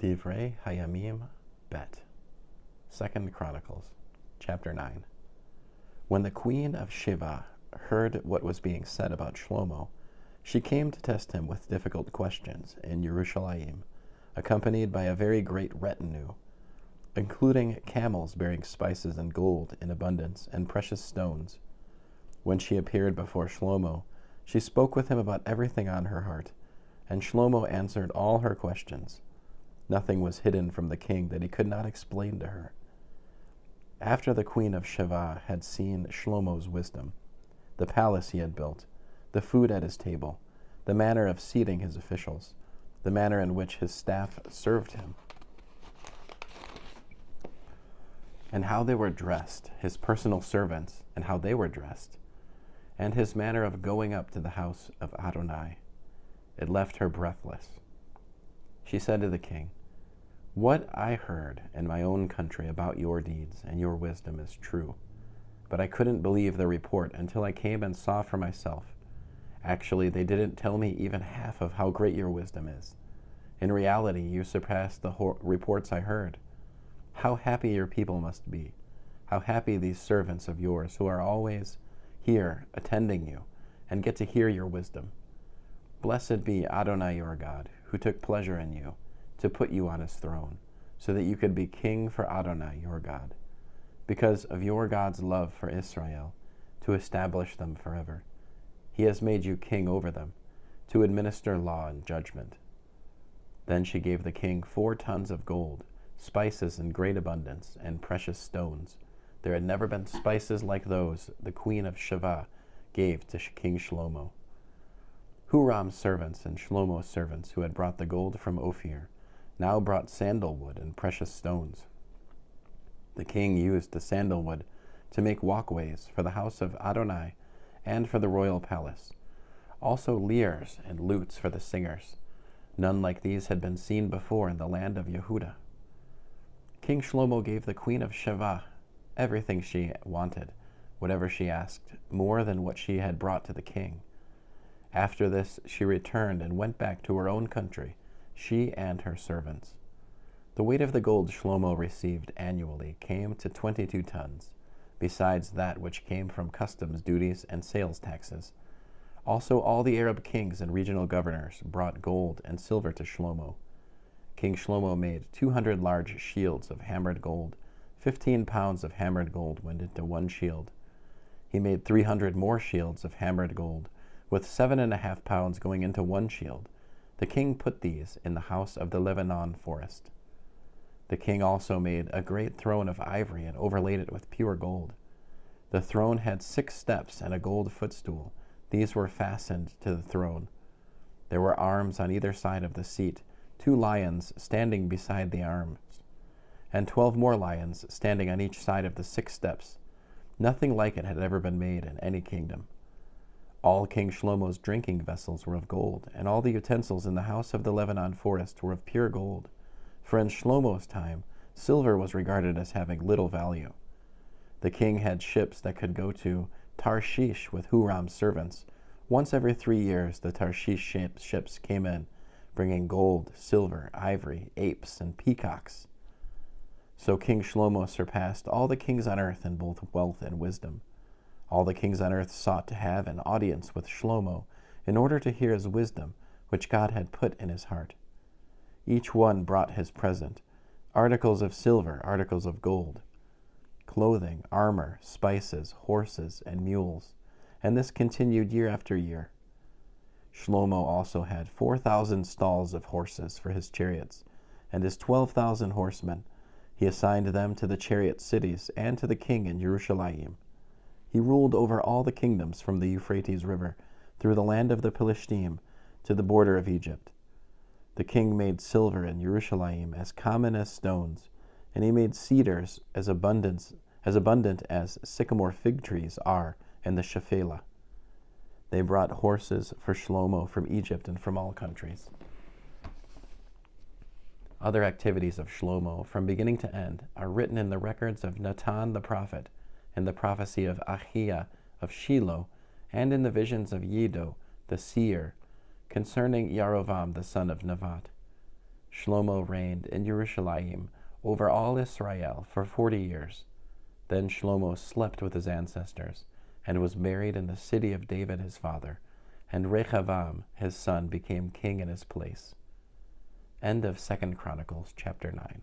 Divrei-HaYamim Bet. 2 Chronicles, chapter 9. When the queen of Sheba heard what was being said about Shlomo, she came to test him with difficult questions in Yerushalayim, accompanied by a very great retinue, including camels bearing spices and gold in abundance and precious stones. When she appeared before Shlomo, she spoke with him about everything on her heart, and Shlomo answered all her questions. Nothing was hidden from the king that he could not explain to her. After the queen of Sheba had seen Shlomo's wisdom, the palace he had built, the food at his table, the manner of seating his officials, the manner in which his staff served him, and how they were dressed, his personal servants, and how they were dressed, and his manner of going up to the house of Adonai, it left her breathless. She said to the king, "What I heard in my own country about your deeds and your wisdom is true, but I couldn't believe the report until I came and saw for myself. Actually, they didn't tell me even half of how great your wisdom is. In reality, you surpassed the reports I heard. How happy your people must be. How happy these servants of yours who are always here attending you and get to hear your wisdom. Blessed be Adonai your God, who took pleasure in you, to put you on his throne, so that you could be king for Adonai your God, because of your God's love for Israel, to establish them forever. He has made you king over them, to administer law and judgment." Then she gave the king 4 tons of gold, spices in great abundance, and precious stones. There had never been spices like those the queen of Sheba gave to King Shlomo. Huram's servants and Shlomo's servants, who had brought the gold from Ophir, now brought sandalwood and precious stones. The king used the sandalwood to make walkways for the house of Adonai and for the royal palace, also lyres and lutes for the singers. None like these had been seen before in the land of Yehudah. King Shlomo gave the queen of Sheba everything she wanted, whatever she asked, more than what she had brought to the king. After this, she returned and went back to her own country, she and her servants. The weight of the gold Shlomo received annually came to 22 tons, besides that which came from customs duties and sales taxes. Also all the Arab kings and regional governors brought gold and silver to Shlomo. King Shlomo made 200 large shields of hammered gold. 15 pounds of hammered gold went into one shield. He made 300 more shields of hammered gold, with 7.5 pounds going into one shield. The king put these in the house of the Lebanon forest. The king also made a great throne of ivory and overlaid it with pure gold. The throne had 6 steps and a gold footstool. These were fastened to the throne. There were arms on either side of the seat, 2 lions standing beside the arms, and 12 more lions standing on each side of the 6 steps. Nothing like it had ever been made in any kingdom. All King Shlomo's drinking vessels were of gold, and all the utensils in the house of the Lebanon forest were of pure gold. For in Shlomo's time, silver was regarded as having little value. The king had ships that could go to Tarshish with Huram's servants. Once every 3 years, the Tarshish ships came in, bringing gold, silver, ivory, apes, and peacocks. So King Shlomo surpassed all the kings on earth in both wealth and wisdom. All the kings on earth sought to have an audience with Shlomo in order to hear his wisdom, which God had put in his heart. Each one brought his present, articles of silver, articles of gold, clothing, armor, spices, horses, and mules, and this continued year after year. Shlomo also had 4,000 stalls of horses for his chariots, and his 12,000 horsemen. He assigned them to the chariot cities and to the king in Yerushalayim. He ruled over all the kingdoms from the Euphrates River through the land of the Philistine to the border of Egypt. The king made silver in Yerushalayim as common as stones, and he made cedars as abundant as sycamore fig trees are in the Shephelah. They brought horses for Shlomo from Egypt and from all countries. Other activities of Shlomo, from beginning to end, are written in the records of Natan the prophet, in the prophecy of Ahiah of Shiloh, and in the visions of Yiddo the seer, concerning Yarovam the son of Nevat. Shlomo reigned in Jerusalem over all Israel for 40 years. Then Shlomo slept with his ancestors and was buried in the city of David his father, and Rehavam his son became king in his place. End of 2 Chronicles chapter 9.